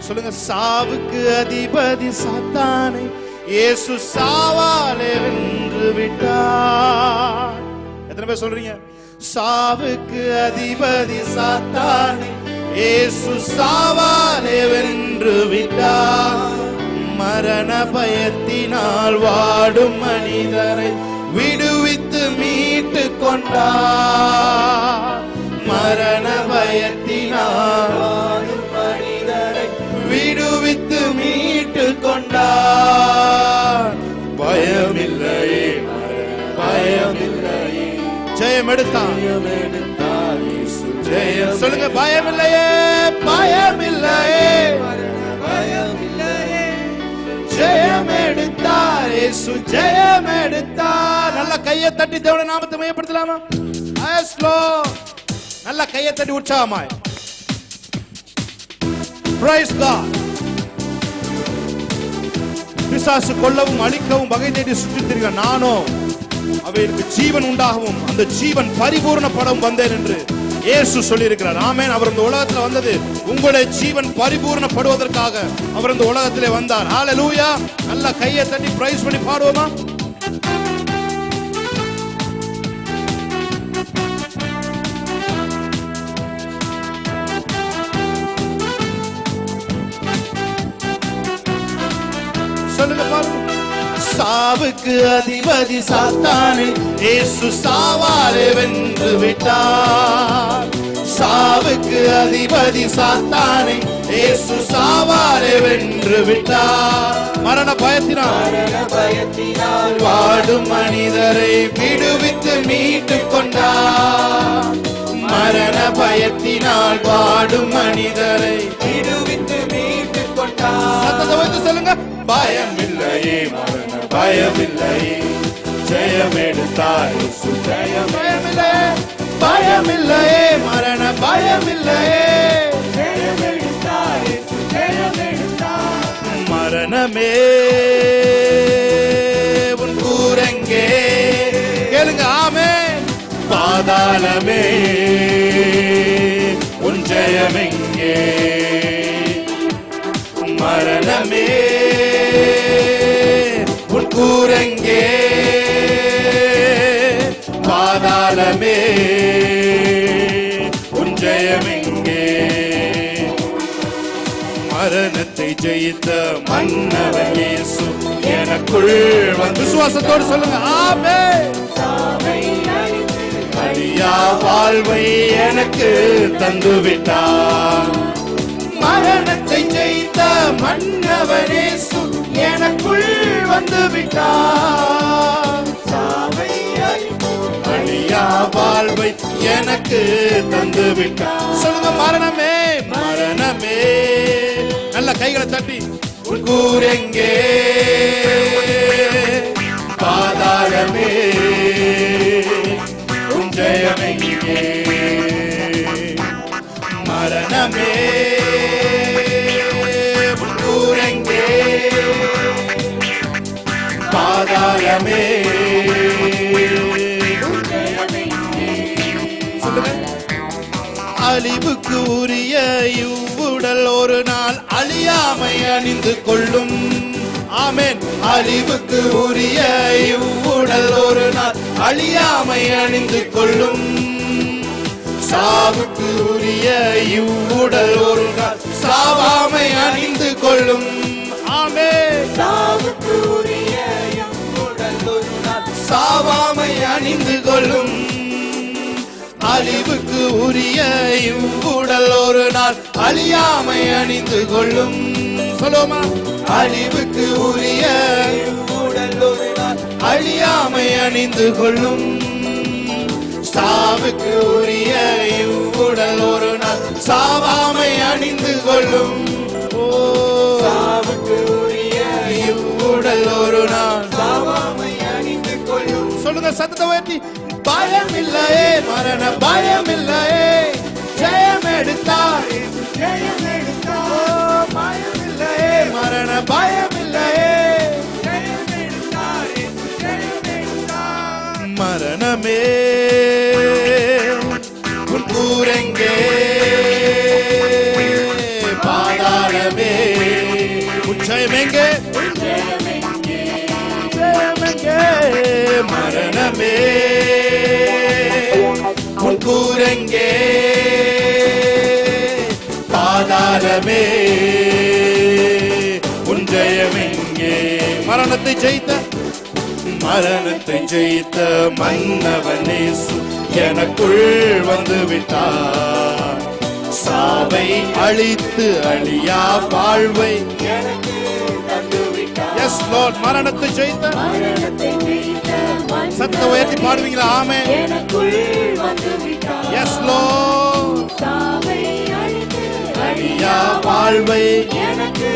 சொல்லுங்க. சாவுக்கு அதிபதி சாத்தானை இயேசு சாவாலே வென்று விட்டார். எத்தனை பேர் சொல்றீங்க? சாவுக்கு அதிபதி சாத்தானை இயேசு சாவாலே வென்று விட்டார். மரண பயத்தினால் வாடும் மனிதரை விடுவித்து மீட்டு கொண்டார். மரண பயத்தினால் வாடும் மனிதரை விடுவித்து மீட்டு கொண்டார். பயமில்லையே, பயமில்லையே, ஜெயம் எடுத்தார். ஜெயம் சொல்லுங்க. பயமில்லையே, பயமில்லையே, பயமில்லையே, ஜெயம் எடுத்தார். இயேசு ஜெயம் எடுத்தார். நல்ல கையை தட்டி தேவனுடைய நாமத்தை மையப்படுத்தலாமா? நல்ல கையை தட்டி உற்சாகமாய் Praise God. பிசாசு கொல்லவும் அழிக்கவும் வகை தேடி சுற்றித் திரிகிற நானோ அவைகளுக்கு ஜீவன் உண்டாகவும் அந்த ஜீவன் பரிபூர்ணப்படவும் வந்தேன் என்று இயேசு சொல்லியிருக்கிறார். ஆமென். அவர் இந்த உலகத்தில் வந்தது உங்களுடைய ஜீவன் பரிபூர்ணப்படுவதற்காக. அவர் இந்த உலகத்திலே வந்தார். ஹல்லேலூயா. நல்ல கையை தட்டி பிரைஸ் பண்ணி பாடுவோமா? சொல்லுங்க பாருங்க. சாவுக்கு அதிபதி சாத்தானை இயேசு சாவாலே வென்று விட்டார். சாவுக்கு அதிபதி சாத்தானை இயேசு சாவாலே வென்று விட்டார். மரண பயத்தினால் வாடும் மனிதரை விடுவித்து மீட்டு கொண்டார். மரண பயத்தினால் வாடும் மனிதரை விடுவித்து மீட்டு கொண்டார். சத்தத்தை வைத்து சொல்லுங்க. பயமில்லையே, மரண பயமில்லையே, ஜெயம் எடுத்தார். பயமில்லையே, பயமில்லையே, மரண பயமில்லையே, ஜெயம் எடுத்தார். ஜெயம் எடுத்தார். மரணமே உன் கூரங்கே, கேளுங்க. ஆமென். பாதாளமே உன் ஜெயமெங்கே. மரணமே உன் கூரங்கே, பாதாளமே உன் ஜெயமெங்கே. மரணத்தை ஜெயித்த மன்னவன் இயேசு எனக்குள் வந்து. விசுவாசத்தோடு சொல்லுங்க. ஆமென். அழியா வாழ்வை எனக்கு தந்து விட்டார். மரணத்தை ஜெயித்த மன்னவன் இயேசு எனக்குள் வந்து விட்டார். அழியா வாழ்வை எனக்கு தந்து விட்டார். சொல்லுங்க. மரணமே, மரணமே, நல்ல கைகளை தட்டி உன் கூரெங்கே, பாதாளமே உன் ஜெயமெங்கே. மரணமே உன் கூரெங்கே, பாதாளமே உன் ஜெயமெங்கே. அழிவுக்கு உரிய இவ்வுடல் ஒரு நாள் அழியாமை அணிந்து கொள்ளும். ஆமென். அழிவுக்கு உரிய இவ்வுடல் ஒரு நாள் அழியாமை அணிந்து கொள்ளும். சாவுக்கு உரிய இவ்வுடல் ஒரு நாள் சாவாமை அணிந்து கொள்ளும். ஆமென். சாவுக்கு உரிய இவ்வுடல் ஒரு நாள் சாவாமை அணிந்து கொள்ளும். அழிவுக்கு உரிய இவ்வுடல் ஒரு நாள் அழியாமை அணிந்து கொள்ளும். சொல்லுமா? அழிவுக்கு உரிய இவ்வுடல் ஒரு நாள் அழியாமை அணிந்து கொள்ளும். சாவுக்கு உரிய இவ்வுடல் ஒரு நாள் சாவாமை அணிந்து கொள்ளும். சாவுக்கு உரிய இவ்வுடல் ஒரு நாள் சாவாமை அணிந்து கொள்ளும். சொல்லுங்க சத்தத்தை உயர்த்தி. பயமில்லையே, மரண பயமில்லையே, ஜெயம் எடுத்தார். ஜெயம் எடுத்தார். பயமில்லையே, மரண பயமில்லையே, ஜெயம் எடுத்தார். ஜெயம் எடுத்தார். மரணமே உன் கூரெங்கே, பாதாளமே மரணமே உன் கூரெங்கே, பாதாளமே உன் ஜெயமெங்கே. மரணத்தை ஜெயித்த மன்னவன் இயேசு எனக்குள் வந்து விட்டார். சாவை அழித்து அழியா வாழ்வை எனக்கு தந்து விட்டார். எஸ் லார்ட், மரணத்தை ஜெயித்த சத்த உயர்த்தி பாடுவீங்களா? ஆமென். எனக்குள் வந்து விட்டார். எஸ் லார்ட், சாவை அழித்து அழியா வாழ்வை எனக்கு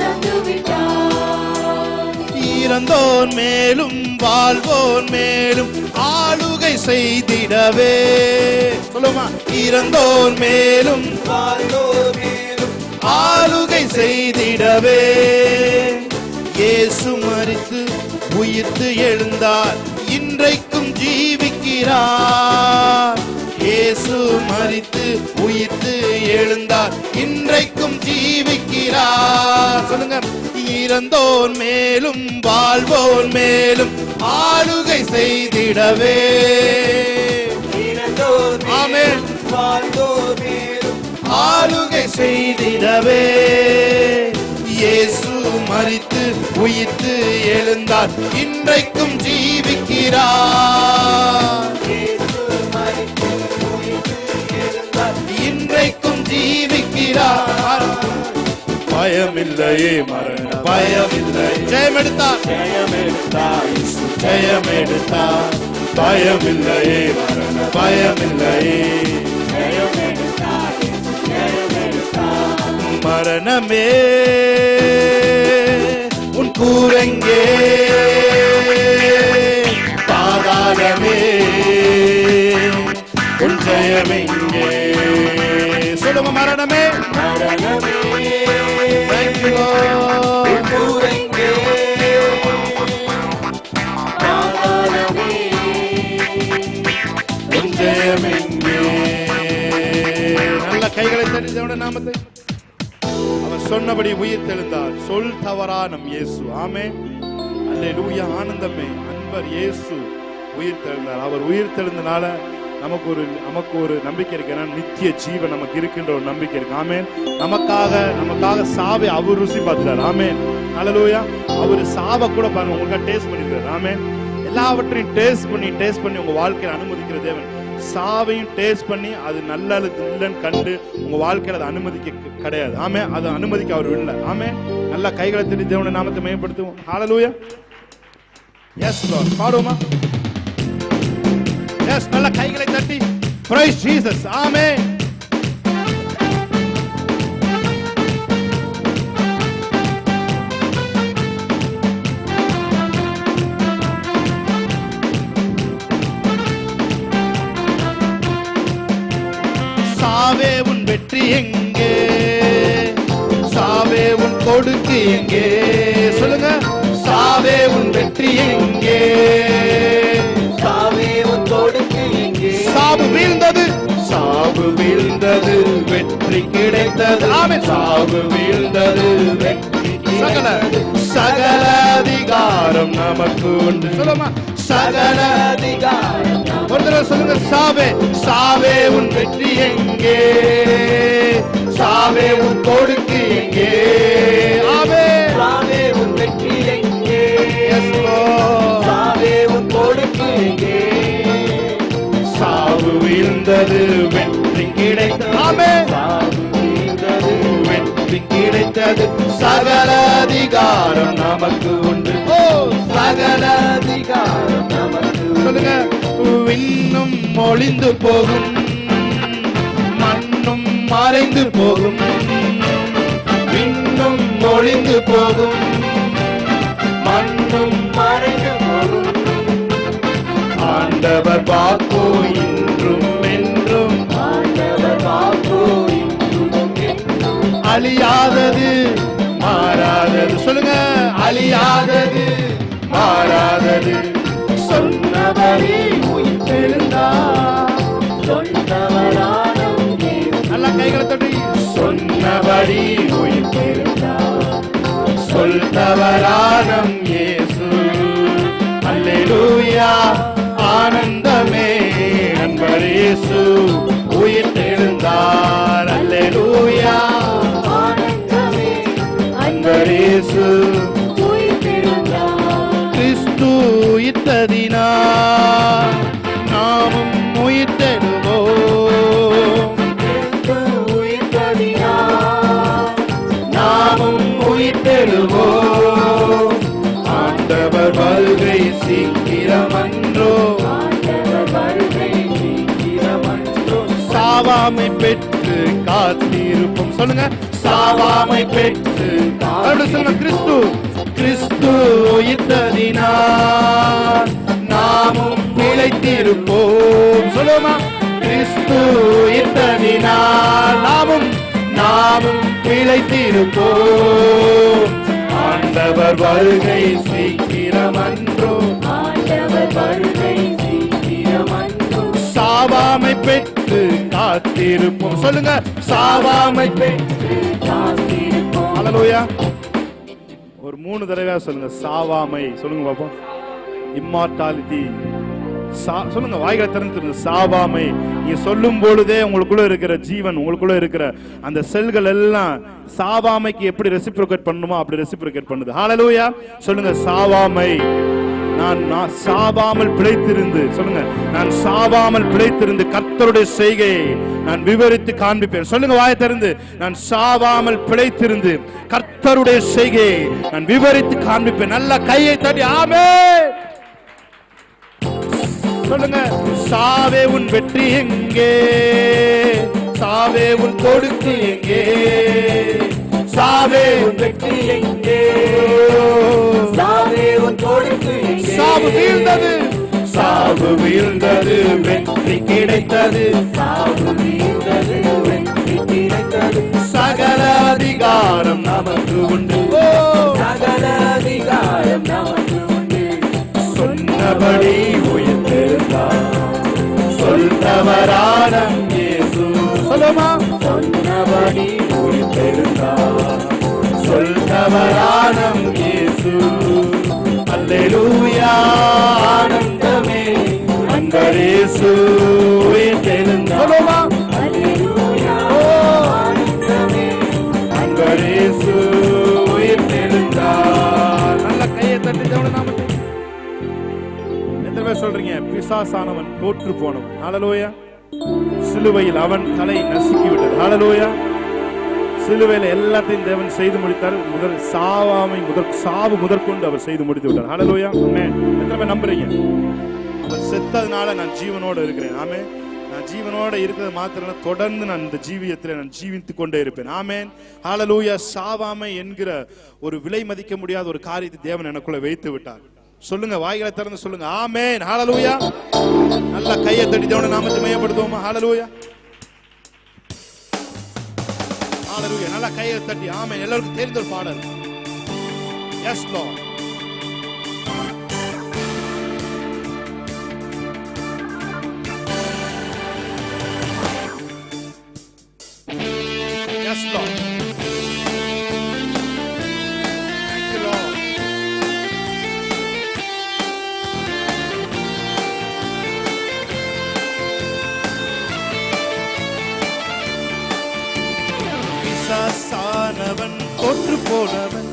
தந்து விட்டார். இறந்தோன் மேலும் வாழ்வோன் மேலும் ஆளுகை செய்திடவே. சொல்லுமா, இறந்தோன் மேலும் வாழ்வோன் மேலும் ஆளுகை செய்திடவே. இயேசு மரித்து உயிர்த்து எழுந்தார், இன்றைக்கும் ஜீவிக்கிறார். இயேசு மரித்து உயிர்த்து எழுந்தார், இன்றைக்கும் ஜீவிக்கிறார். சொல்லுங்க, இறந்தோன் மேலும் வாழ்வோன் மேலும் ஆளுகை செய்திடவே. ஆமென். வாழ்வோன் மேலும் ஆளுகை செய்திடவே. இயேசு மரித்து உயிர்த்து எழுந்தார், இன்றைக்கும் ஜீவிக்கிறார். இன்றைக்கும் ஜீவிக்கிறார். பயமில்லையே மரண பயமில்லை. ஜெயமெடுத்தார், ஜெயமெடுத்தார், ஜெயமெடுத்தார். பயமில்லையே மரண பயமில்லையே. மரணமே உன் கூரெங்கே, பாதாளமே உன் ஜெயமெங்கே. சொல்லுங்க, மரணமே மரணமே உன் ஜெயமெங்கே. நல்ல கைகளை தட்டி நாமத்தை. அவர் சொன்னபடி உயிர் தெழுந்தார். சொல் தவறா நம் இயேசு. ஆமென். அல்லேலூயா. ஆனந்தமே. அன்பர் இயேசு உயிர் தெழுந்தார். அவர் உயிர் தெழுந்தனால நமக்கு ஒரு நம்பிக்கை இருக்கு. நித்திய ஜீவன் நமக்கு இருக்கின்ற ஒரு நம்பிக்கை இருக்கு. ஆமென். நமக்காக சாவை அவர் ருசி பார்த்தார். ஆமென். அல்லேலூயா. அவர் சாவை கூட பாருங்க, உங்களுக்கு டேஸ்ட் பண்ணிருக்காரு. ஆமென். எல்லாவற்றையும் டேஸ்ட் பண்ணி உங்க வாழ்க்கையில அனுமதிக்கிற தேவன் சாவையும் டேஸ்ட் பண்ணி அது நல்ல இல்லைன்னு கண்டு உங்க வாழ்க்கையில அதை அனுமதிக்க கிடையாது. ஆமே, அதை அனுமதிக்க அவர் இல்லை. ஆமே. நல்ல கைகளை தட்டி தேவனுடைய நாமத்தை மேம்படுத்துவோம். ஹல்லேலூயா. Yes Lord. பாடுவோமா? எஸ், நல்ல கைகளை தட்டி பிரைஸ் ஜீசஸ். ஆமென். சாவே உன் வெற்றி எங்கே, சாவே உன் கொடுக்கு எங்கே. சொல்லுங்க, சாவே உன் வெற்றி எங்கே, சாவே உன் கொடுக்கு எங்கே. சாவு வீழ்ந்தது, சாவு வீழ்ந்தது, வெற்றி கிடைத்தது. ஆமென். சாவு வீழ்ந்தது, வெற்றி. சகல அதிகாரம் நமக்கு உண்டு. சொல்லுமா, சகல அதிகாரம். ஒரு தடவை சொல்லுங்க, சாவே உன் வெற்றி எங்கே, சாவே உன் கொடுக்கு எங்கே. ஆமென். சாவே உன் வெற்றி எங்கே, சாவே உன் கொடுக்கு எங்கே. சாவு வீழ்ந்தது, வெற்றி கிடைத்தது. ஆமென். சாவு வீழ்ந்தது, வெற்றி கிடைத்தது. சகல அதிகாரம் நமக்கு உண்டு. ஓ, சகல அதிகாரம் நமக்கு. சொல்லுங்க, விண்ணும் ஒளிந்து போகும், மண்ணும் மறைந்து போகும். விண்ணும் ஒளிந்து போகும், மண்ணும் மறைந்து போகும். ஆண்டவர் வாக்கோ இன்றும் என்றும், ஆண்டவர் வாக்கோ இன்றும் என்றும். அழியாதது மாறாதது. சொல்லுங்க, அழியாதது மாறாதது. சொன்னபடி உயிர்த்தெழுந்தார், சொன்னவரானும் நல்ல கைகளை தட்டி. சொன்னபடி உயிர்த்தெழுந்தார், சொல்தவரானும் இயேசு. அல்லேலூயா. அல்லேலூயா ஆனந்தமே அன்பர் இயேசு உயிர்த்தெழுந்தார் அல்லேலூயா ஆனந்தமே அன்பர் இயேசு உயிர்த்தெழுந்தார். கிறிஸ்து உயிர்த்ததினார் நாமும் உயிர்த்தெழுவோம். கிறிஸ்து உயிர்த்தெழுந்தார் நாமும் உயிர்த்தெழுவோம். ஆண்டவர் வருகை சீக்கிரமன்றோ ஆண்டவர் வருகை சீக்கிரமன்றோ. சாவாமை பெற்று காத்திருப்போம். சொல்லுங்க சாவாமை பெற்று சொல்லுங்க கிறிஸ்து கிறிஸ்து உயிர்த்ததினார் நாமும் பிழைத்திருப்போம். சொல்லுமா கிறிஸ்து உயிர்த்ததினார் நாமும் பிழைத்திருப்போம். ஆண்டவர் வருகை சீக்கிரமன்றோ ஆண்டவர் வருகை சீக்கிரமன்றோ. சாவாமை பெற்று காத்திருப்போம். சொல்லுங்க சாவாமை பெற்று காத்திருப்போம். அல்லேலூயா. ஒரு 3 தடவை சொல்லுங்க சாவாமை. சொல்லுங்க பாப்போம். இம்மார்டாலிட்டி. சொல்லுங்க வாய்களை திறந்து சாவாமை. நீங்க சொல்லும் பொழுதே உங்களுக்குள்ள இருக்கிற ஜீவன், உங்களுக்குள்ள இருக்கிற அந்த செல்கள் எல்லாம் சாவாமைக்கு எப்படி ரெசிப்ரோகேட் பண்ணணுமோ அப்படி ரெசிப்ரோகேட் பண்ணுது. ஹல்லேலூயா. சொல்லுங்க சாவாமை. நான் சாவாமல் பிழைத்திருந்து. சொல்லுங்க நான் சாவாமல் பிழைத்திருந்து கர்த்தருடைய செய்கையை நான் விவரித்து காண்பிப்பேன். சொல்லுங்க வாயை திறந்து நான் சாவாமல் பிழைத்திருந்து கர்த்தருடைய செய்கையை நான் விவரித்து காண்பிப்பேன். நல்ல கையை தட்டி ஆமென் சொல்லுங்க. சாவே உன் வெற்றி எங்கே? சாவே உன் கொடுத்து எங்கே? சாவே உன் வெற்றி எங்கே? சாவே உன் கொடுத்து எங்கே? சாவு வீழ்ந்தது, சாவு வீழ்ந்தது, வெற்றி கிடைத்தது. சாவு வீழ்ந்தது, வெற்றி கிடைத்தது. சகல அதிகாரம் நமக்கு உண்டு. சகல அதிகாரம் நமக்கு உண்டு. சொன்னபடி உயிர்த்தெழுந்தார் சொல்பவரான இயேசு. சொல்லுமா சொன்னபடி உயிர்த்தெழுந்தார் சொல்பவரான இயேசு. அல்லேலூயா ஆனந்தமே அன்பர் இயேசு உயிர்த்தெழுந்தார். சொல்லுமா அல்லேலூயா ஆனந்தமே அன்பர் இயேசு உயிர்த்தெழுந்தார். நல்ல கையை தட்டி தேவனுடைய நாமத்தை எத்தனை பேர் சொல்றீங்க? பிசாசானவன் தோற்று போனவன். ஹல்லேலூயா. சிலுவையில் அவன் தலை நசுக்கி விட்டது. ஹல்லேலூயா. சிலுவையில் எல்லாத்தையும் தேவன் செய்து முடித்தார். சாவு முதற்கொண்டு அவர் செய்து முடித்து விட்டார். ஹல்லேலூயா. ஆமென். எத்தனை பேர் நம்புறீங்க? அவர் செத்ததுனால நான் ஜீவனோட இருக்கிறேன். ஆமென். நான் ஜீவனோட இருக்கிறது மாத்திரம் தொடர்ந்து நான் இந்த ஜீவியத்தில் நான் ஜீவித்துக் கொண்டே இருப்பேன். ஆமென். ஹல்லேலூயா. சாவாமை என்கிற ஒரு விலை மதிக்க முடியாத ஒரு காரியத்தை தேவன் எனக்குள்ள வைத்து விட்டார். சொல்லுங்க வாய்களை திறந்து சொல்லுங்க ஆமென். ஹல்லேலூயா. நல்ல கையை தட்டி தேவனுடைய நாமத்தை மையப்படுத்துவோமா? ஹல்லேலூயா. ஹல்லேலூயா. நல்ல கையை தட்டி ஆமென். எல்லாருக்கும் தெரிந்த ஒரு பாடல். Yes Lord. Yes, Lord. Thank you, Lord. பிசாசானவன் தோற்று போனவன்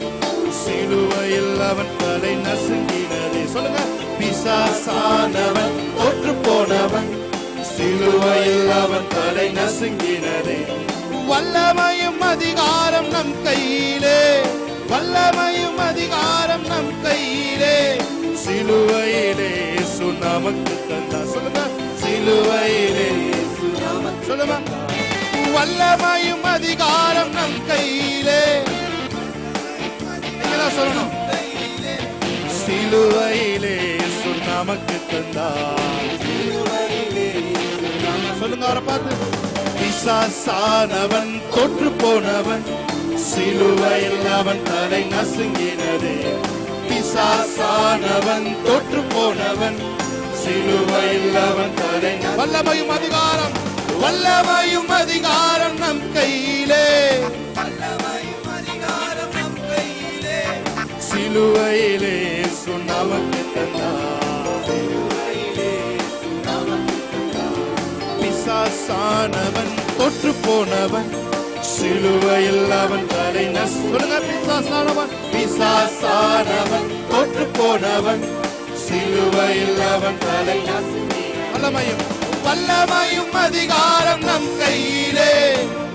சிலுவையில் அவன் தலை நசுங்கினதே. சொல்லுங்க. பிசாசானவன் தோற்று போனவன் சிலுவையில் அவன் தலை நசுங்கினதே. வல்லமையும் அதிகாரம் நம் கையிலே, வல்லமையும் அதிகாரம் நம் கையிலே. சிலுவையிலே இயேசு நமக்கு தந்தார். சொல்லுங்க. சிலுவையிலே இயேசு நமக்கு. சொல்லுங்க. வல்லமையும் அதிகாரம் நம் கையிலே. நீங்க தான் சொல்லணும். சிலுவையிலே இயேசு நமக்கு தந்தார். சிலுவையிலே சொல்லுங்க அவரை பார்த்து. பிசாசானவன் தோற்று போனவன் சிலுவையில் அவன் தலை நசுங்கினதே. பிசாசானவன் தோற்று போனவன் சிலுவையில் அவன் தலை. வல்லமையும் அதிகாரம், வல்லமையும் அதிகாரம் நம் கையிலே, வல்லமையும் அதிகாரம் நம் கையிலே. சிலுவையிலே இயேசு நமக்கு தந்தார். பிசாசானவன் தொற்று போனவன், சிலுவையில் அவன் தலை சொல்லுங்க. பிசாசானவன் தொற்று போனவன், சிலுவையில் அவன் தலை வல்லமையும் வல்லமையும் அதிகாரம் நம் கையிலே,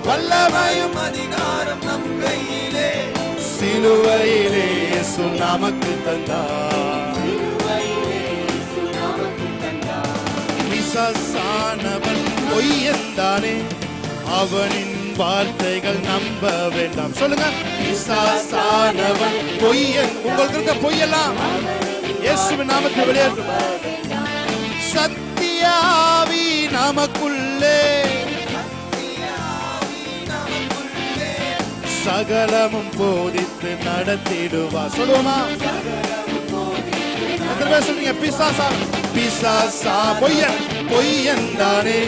வல்லமையும் அதிகாரம் நம் கையிலே, சிலுவையிலே இயேசு நமக்கு தந்தார், சிலுவையிலே இயேசு நமக்கு தந்தார். பிசாசானவன் பொய்யந்தானே, அவனின் வார்த்தைகள் நம்ப வேண்டாம். சொல்லுங்க. பிசாசானவன் பொய்யன். உங்களுக்கு இருக்க பொய்யெல்லாம் இயேசுவின் நாமத்தில் வெளியேற்றும். சத்திய ஆவி நமக்குள்ளே, சகலமும் போதித்து நடத்திடுவார். சொல்லுவோமா? சொல்றீங்க. பிசாசா பொய்யன், பொய்யன் தானே,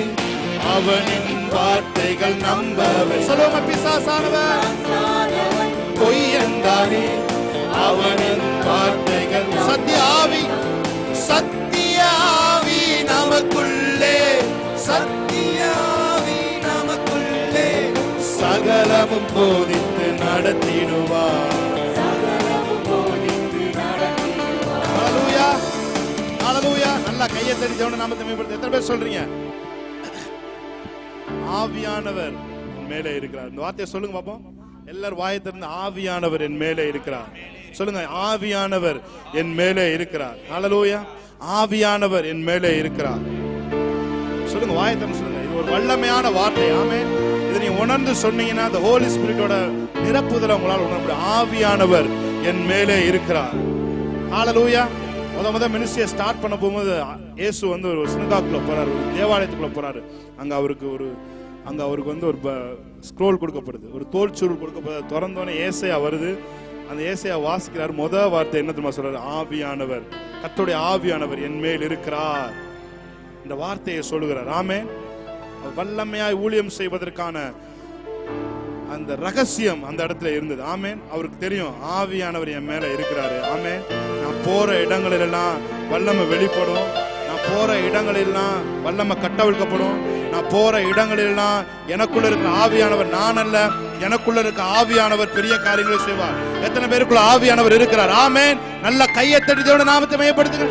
அவனின் வார்த்தைகள் நம்பவே. சொல்லுவோமா? பிசாசானவன் பொய்யன் தானே, அவனின் வார்த்தைகள். சத்திய ஆவி, சத்திய ஆவி நமக்குள்ளே, சத்திய ஆவி நமக்குள்ளே, சகலமும் போதித்து நடத்திடுவார். ஹல்லேலூயா, ஹல்லேலூயா. நல்லா கையை தட்டி தேவனுடைய நாமத்தை மேம்படுத்த எத்தனை பேர் சொல்றீங்க? ஆவியானவர் என் மேலே இருக்கிறார். இந்த வார்த்தையை சொல்லுங்க பாப்போம். எல்லாரும் வாயை திறந்து ஆவியானவர் என் மேலே இருக்கிறார் சொல்லுங்க. ஆவியானவர் என் மேலே இருக்கிறார். ஹல்லேலூயா. ஆவியானவர் என் மேலே இருக்கிறார் சொல்லுங்க. வாயை திறந்து சொல்லுங்க. இது ஒரு வல்லமையான வார்த்தை. ஆமென். இதை நீங்க உணர்ந்து சொன்னீங்கன்னா the Holy Spiritோட நிரப்புதலை உங்களால் உணர முடியும். ஆவியானவர் என் மேலே இருக்கிறார். ஹல்லேலூயா. முத மினிஸ்ட்ரியை ஸ்டார்ட் பண்ண போகும்போது இயேசு வந்து ஒரு சினகாகுள்ள போறாரு, ஒரு தேவாலயத்துக்குள்ள போறாரு. அங்க அவருக்கு வந்து ஒரு ஸ்க்ரோல் கொடுக்கப்படுது, ஒரு தோல் சுருள் கொடுக்கப்படுது. திறந்தோடனே ஏசாயா வருது. அந்த ஏசாயா வாசிக்கிறார். முத வார்த்தை என்ன தெரியுமா சொல்றாரு? ஆவியானவர், கர்த்தருடைய ஆவியானவர் என் மேல் இருக்கிறார். இந்த வார்த்தையை சொல்லுகிறார். ஆமென். வல்லமையாய் ஊழியம் செய்வதற்கான அந்த ரகசியம் அந்த இடத்துல இருந்தது. ஆமென். அவருக்கு தெரியும் ஆவியானவர் என் மேல இருக்கிறாரு. ஆமென். நான் போற இடங்களெல்லாம் வல்லமை வெளிப்படும். நான் போற இடங்களெல்லாம் வல்லமை கட்டவிழ்க்கப்படும். நான் போற இடங்களெல்லாம் எனக்குள்ள இருக்கிற ஆவியானவர், நான் அல்ல, எனக்குள்ள இருக்க ஆவியானவர் பெரிய காரியங்களை செய்வார். எத்தனை பேருக்குள்ள ஆவியானவர் இருக்கிறார்? ஆமென். நல்ல கையை தட்டி தேவனுடைய நாமத்தை மையப்படுத்துங்க.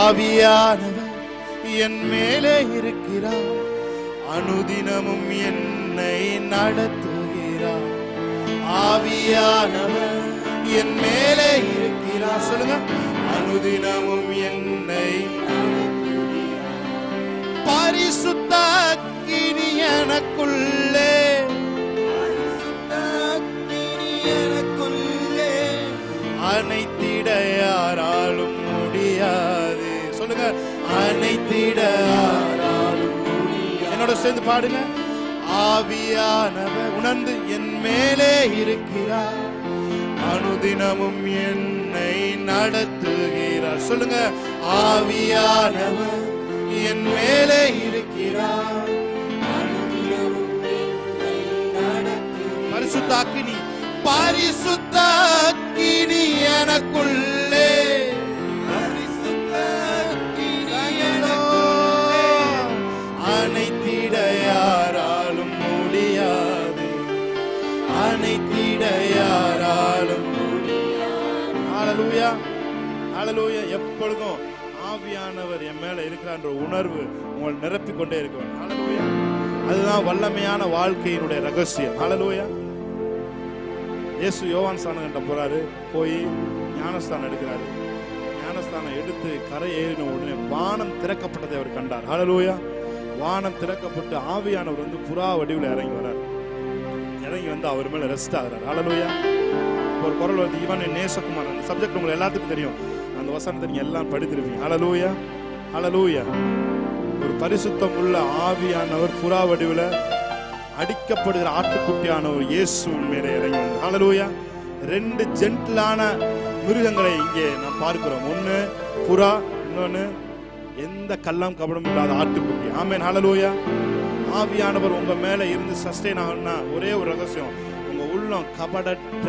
ஆவியானவர் என் மேலே இருக்கிறார், அனுதினமும் என்னை நடத்துகிறார். ஆவியானவர் என் மேலே இருக்கிறார் சொல்லுங்க. அனுதினமும் என்னை பரிசுத்த அக்கினி எனக்குள்ளே, அனைத்திட யாராலும் முடியாது சொல்லுங்க. அனைத்திட யாராலும் முடியாது. என்னோட சேர்ந்து பாடுங்க. ஆவியானவர் உணர்ந்து என் மேலே இருக்கிறார், அனுதினமும் என்னை நடத்துகிறார் சொல்லுங்க. ஆவியானவர் என் மேலே இருக்கிறார், அனுதினமும் என்னை நடத்துகிறார். பரிசுத்த அக்கினி, பரிசுத்த அக்கினி எனக்குள்ளே, பரிசுத்த அக்கினி எனக்குள்ளே, அனைத்திட யாராலும் முடியாது, அனைத்திட யாராலும் முடியாது. ஹல்லேலூயா, ஹல்லேலூயா. எப்பொழுதும் ஆவியானவர் என் மேல இருக்கிறான்ற உணர்வு உங்களை நிரப்பிக் கொண்டே இருக்க வேண்டும். ஹல்லேலூயா. அதுதான் வல்லமையான வாழ்க்கையினுடைய ரகசியம். ஹல்லேலூயா. இயேசு யோவான் ஸ்நானம் கண்ட போறாரு, போய் ஞானஸ்தானம் எடுக்கிறாரு. ஞானஸ்தானம் எடுத்து கரை ஏறின உடனே வானம் திறக்கப்பட்டதை அவர் கண்டார். ஹல்லேலூயா. வானம் திறக்கப்பட்டு ஆவியானவர் வந்து புறா வடிவில் இறங்கி வரார். இறங்கி வந்து அவர் மேல ரெஸ்ட் ஆகிறார். ஹல்லேலூயா. ஒரு குரல் வந்து இவன் நேசகுமார். அந்த சப்ஜெக்ட் உங்களுக்கு எல்லாத்துக்கும் தெரியும். அந்த வசனத்தை நீங்க எல்லாம் படித்திருப்பீங்க. ஹல்லேலூயா, ஹல்லேலூயா. ஒரு பரிசுத்தம் உள்ள ஆவியானவர் புறா வடிவில் அடிக்கப்படுகிற ஆட்டுக்குட்டியான ஒரு இயேசுவின் மேலே இறங்கி வந்தார். ஹல்லேலூயா. ரெண்டு ஜென்டிலான மிருகங்களை இங்கே நாம் பார்க்கிறோம். ஒன்னு புறா, இன்னொன்னு எந்த கள்ளம் கபடம் இல்லாத ஆட்டுக்குட்டி. ஆமென். ஹல்லேலூயா. ஆவியானவர் உங்க மேல இருந்து சஸ்டெயின் ஆகணும்னா ஒரே ஒரு ரகசியம், உங்க உள்ளம் கபடற்ற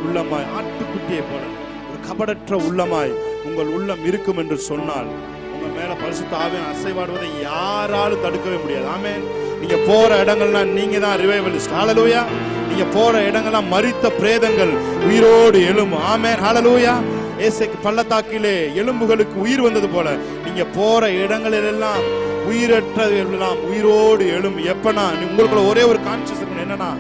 உள்ளமாய், ஆட்டுக்குட்டியை போல ஒரு கபடற்ற உள்ளமாய் உங்கள் உள்ளம் இருக்கும் என்று சொன்னால் உங்க மேல பரிசுத்த ஆவியானவர் அசைவாடுவதை யாராலும் தடுக்கவே முடியாது. ஆமென். நீங்க போற இடங்கள்லாம் நீங்க தான் ரிவைவலிஸ்ட். ஹalleluya. நீங்க போற இடங்கள்லாம் மரித்த பிரேதங்கள் உயிரோடு எழும். ஆமென். ஹalleluya. ஏசேக்கு பள்ளத்தாக்கிலே எலும்புகளுக்கு உயிர் வந்தது போல நீங்க போற இடங்களிலெல்லாம் உயிரற்றதெல்லாம் உயிரோடு எழும். எப்பனா உங்களுக்குள்ள ஒரே ஒரு கான்ஷியஸ் இருக்கணும், என்னன்னா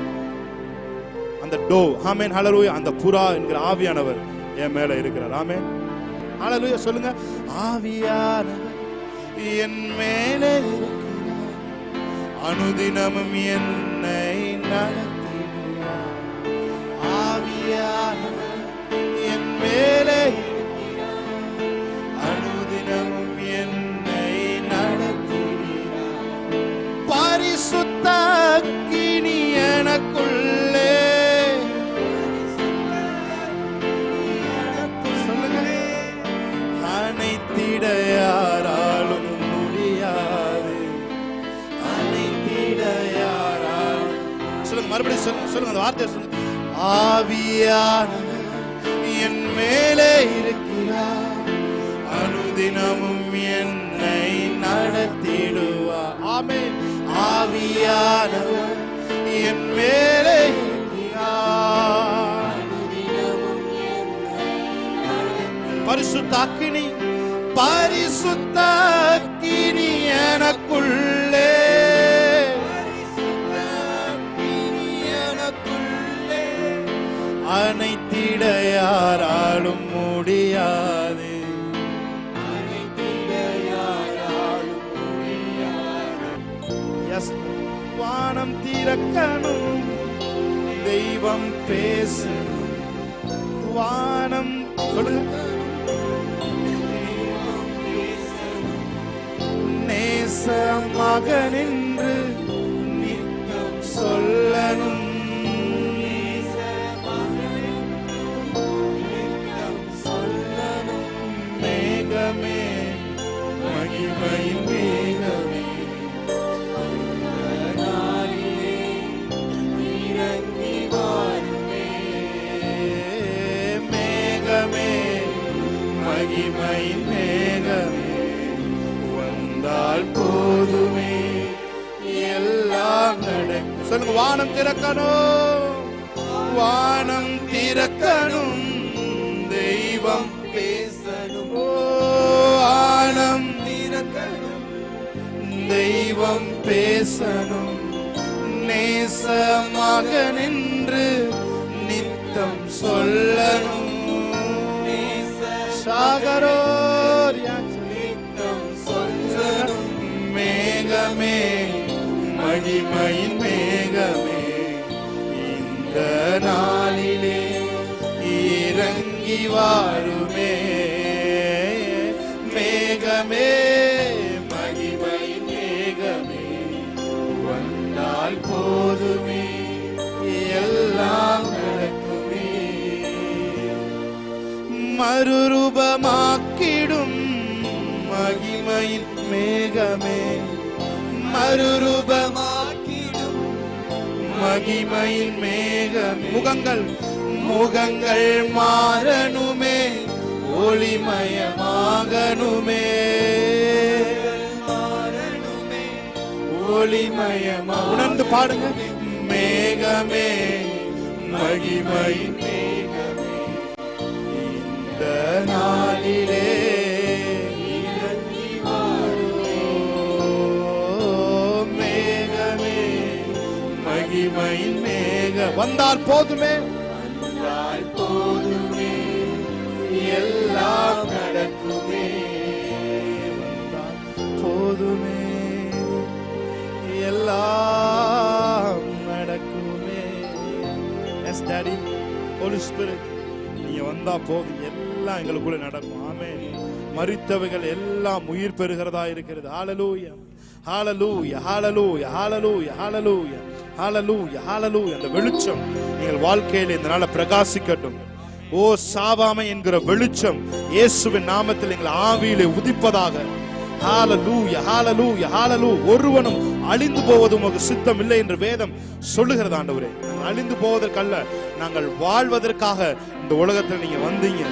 அந்த டோ. ஆமென். ஹalleluya. அந்த புறா என்கிற ஆவியானவர் என் மேல இருக்கிறார். ஆமென். ஹalleluya. சொல்லுங்க. ஆவியானவர் என் மேலே இருக்கிறார், அனுதினமும் என்னை நடத்துகிறார். ஆவியானவர் என் மேலே இருக்கிறார், அனுதினமும் என்னை நடத்துகிறார். பரிசுத்த அக்கினி எனக்குள்ளே. அனைத்திட யாராலும் முடியாது, அனைத்திட யாராலும். சொல்லுங்க, மறுபடியும் சொல்லுங்க அந்த வார்த்தையை சொல்லுங்க. ஆவியானவர் என் மேலே இருக்கிறார், அனுதினமும் என்னை நடத்திடுவார். ஆமென். ஆவியானவர் என் மேலே இருக்கிறார், பரிசுத்த அக்கினி. பரிசுத்த அக்கினி எனக்குள்ளே, எனக்குள்ளே அனைத்திட யாராலும் முடியாது, அனைத்திட யாராலும் முடியாது. எஸ், வானம் திறக்கணும், தெய்வம் பேசு. வானம் சொல்லுங்க. நேசமாக நின்று நித்தம் சொல்லணும், மேகமே மகிமை மேகமே நாளிலே இறங்கி வாருமே. மேகமே மகிமை மேகமே வந்தால் போதுமே, எல்லாம் நடக்கும். சொல்லுங்க. வானம் திறக்கணும், வானம் திறக்கணும், தெய்வம் பேசணும். வானம் திறக்கணும், தெய்வம் பேசணும், நேசமாக நின்று நித்தம் சொல்லணும். சாகரோர் நித்தம் சொல்லணும். மேகமே மகிமையின் மேகமே இந்த நாளிலே இறங்கி வாருமே. மேகமே மகிமையின் மேகமே வந்தால் போதுமே, எல்லாம் நடக்குமே. மறுரூபமாக்கிடும் மகிமையின் மேகமே, மறுரூபமாக்கிடும் மகிமையின் மேகமே. முகங்கள் முகங்கள் மாறணுமே, ஒளிமயமாகணுமே, மாறணுமே, ஒளிமயமா. உணர்ந்து பாடுங்க. மேகமே மகிமையின் மேகமே இந்த நாளிலே இறங்கி வாருமே. மேகமே மகிமையின் மேக வந்தால் போதுமே, வந்தால் போதுமே, எல்லாம் நடக்குமே. வந்தால் போதுமே, எல்லாம் நடக்குமே. எஸ் டாடி, ஹோலி ஸ்பிரிட், நீங்க வந்தா போதும், எல்லாம் எங்களுக்குள்ள நடக்கும். ஆமென். மரித்தவைகள் எல்லாம் உயிர் பெறுகிறதா இருக்கிறது. ஹalleluya, ஹalleluya, ஹalleluya, ஹalleluya, ஹalleluya, ஹalleluya, ஹalleluya. அந்த வெளிச்சம் நீங்கள் வாழ்க்கையில இந்த நாள பிரகாசிக்கட்டும். ஓ சாவாமை என்கிற வெளிச்சம் இயேசுவின் நாமத்தில் எங்கள் ஆவியிலே உதிப்பதாக. ஹalleluya, ஹalleluya, ஹalleluya. ஒருவனும் அழிந்து போவது உமக்கு சித்தம் இல்லை என்று வேதம் சொல்லுகிறது. ஆண்டவரே, அழிந்து போவதற்கல்ல, நாங்கள் வாழ்வதற்காக இந்த உலகத்தில் நீங்க வந்தீங்க.